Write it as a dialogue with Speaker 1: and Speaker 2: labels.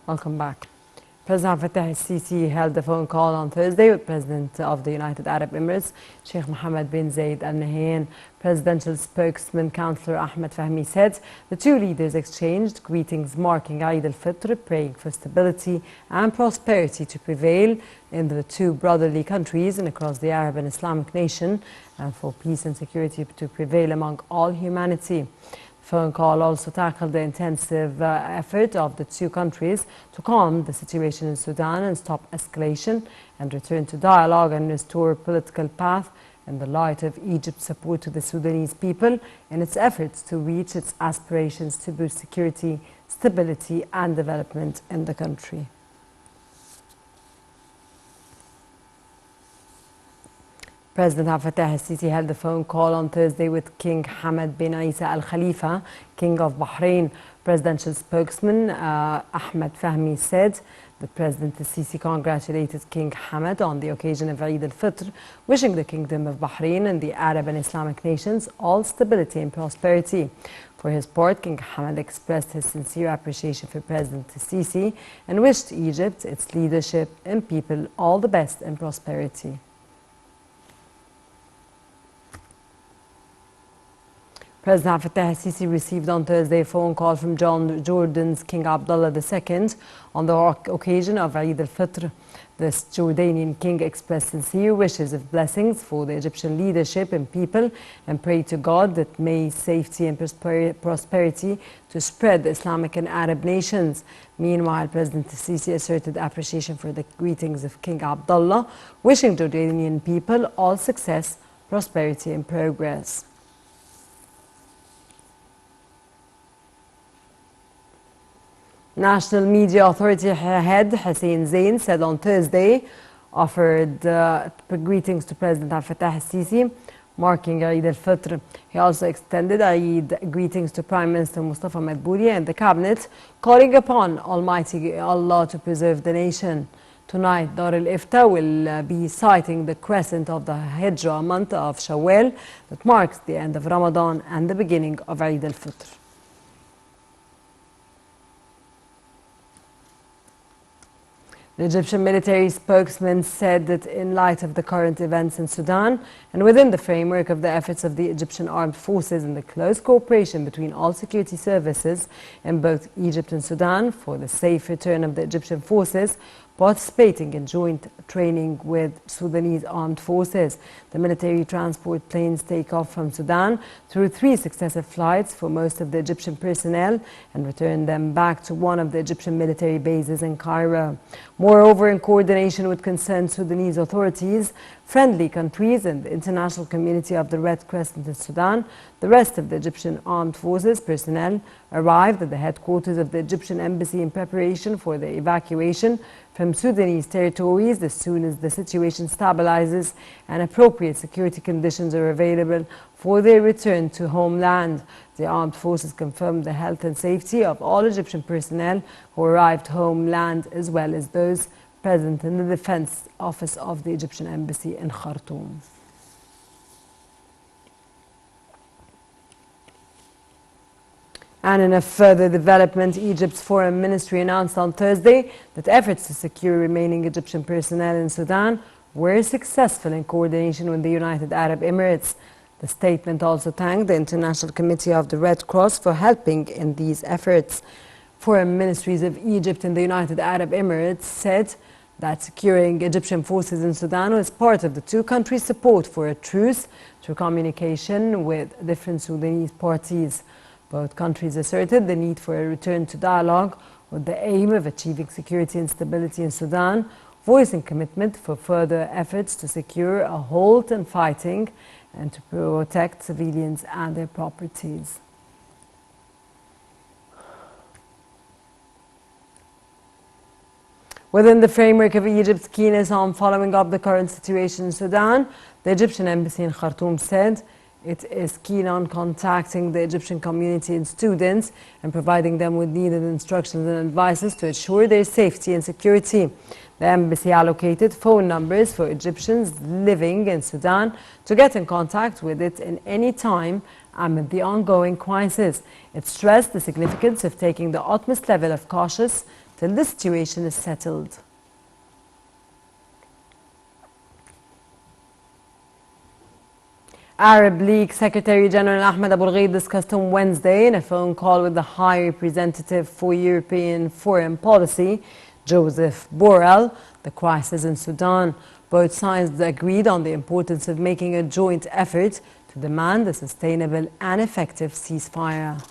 Speaker 1: Welcome back. President Fattah al-Sisi held a phone call on Thursday with President of the United Arab Emirates, Sheikh Mohammed bin Zayed Al Nahyan. Presidential spokesman Councillor Ahmed Fahmy said the two leaders exchanged greetings marking Eid al-Fitr, praying for stability and prosperity to prevail in the two brotherly countries and across the Arab and Islamic nation, and for peace and security to prevail among all humanity. The phone call also tackled the intensive effort of the two countries to calm the situation in Sudan and stop escalation and return to dialogue and restore a political path in the light of Egypt's support to the Sudanese people in its efforts to reach its aspirations to boost security, stability and development in the country. President Fattah al-Sisi held a phone call on Thursday with King Hamad bin Isa Al Khalifa, King of Bahrain. Presidential spokesman Ahmed Fahmy said that President al-Sisi congratulated King Hamad on the occasion of Eid al-Fitr, wishing the Kingdom of Bahrain and the Arab and Islamic nations all stability and prosperity. For his part, King Hamad expressed his sincere appreciation for President al-Sisi and wished Egypt, its leadership and people all the best and prosperity. President Fattah al-Sisi received on Thursday a phone call from Jordan's King Abdullah II on the occasion of Eid al-Fitr. The Jordanian king expressed sincere wishes of blessings for the Egyptian leadership and people and prayed to God that may safety and prosperity to spread the Islamic and Arab nations. Meanwhile, President al-Sisi asserted appreciation for the greetings of King Abdullah, wishing Jordanian people all success, prosperity and progress. National Media Authority head Hussein Zain said on Thursday, offered greetings to President Fattah al-Sisi, marking Eid al-Fitr. He also extended Eid greetings to Prime Minister Mustafa Madbouli and the cabinet, calling upon Almighty Allah to preserve the nation. Tonight, Dar al-Ifta will be citing the crescent of the Hijrah month of Shawwal that marks the end of Ramadan and the beginning of Eid al-Fitr. The Egyptian military spokesman said that in light of the current events in Sudan and within the framework of the efforts of the Egyptian armed forces and the close cooperation between all security services in both Egypt and Sudan for the safe return of the Egyptian forces participating in joint training with Sudanese armed forces. The military transport planes take off from Sudan through 3 successive flights for most of the Egyptian personnel and return them back to one of the Egyptian military bases in Cairo. Moreover, in coordination with concerned Sudanese authorities, friendly countries and the international community of the Red Crescent in Sudan, the rest of the Egyptian armed forces personnel arrived at the headquarters of the Egyptian embassy in preparation for the evacuation from Sudanese territories as soon as the situation stabilizes and appropriate security conditions are available for their return to homeland. The armed forces confirmed the health and safety of all Egyptian personnel who arrived homeland as well as those present in the defense office of the Egyptian embassy in Khartoum. And in a further development, Egypt's foreign ministry announced on Thursday that efforts to secure remaining Egyptian personnel in Sudan were successful in coordination with the United Arab Emirates. The statement also thanked the International Committee of the Red Cross for helping in these efforts. Foreign ministries of Egypt and the United Arab Emirates said that securing Egyptian forces in Sudan was part of the two countries' support for a truce through communication with different Sudanese parties. Both countries asserted the need for a return to dialogue with the aim of achieving security and stability in Sudan, voicing commitment for further efforts to secure a halt in fighting and to protect civilians and their properties. Within the framework of Egypt's keenness on following up the current situation in Sudan, the Egyptian embassy in Khartoum said it is keen on contacting the Egyptian community and students and providing them with needed instructions and advices to ensure their safety and security. The embassy allocated phone numbers for Egyptians living in Sudan to get in contact with it in any time amid the ongoing crisis. It stressed the significance of taking the utmost level of cautious till the situation is settled. Arab League Secretary General Ahmed Abul Gheid discussed on Wednesday in a phone call with the High Representative for European Foreign Policy, Joseph Borrell, the crisis in Sudan. Both sides agreed on the importance of making a joint effort to demand a sustainable and effective ceasefire.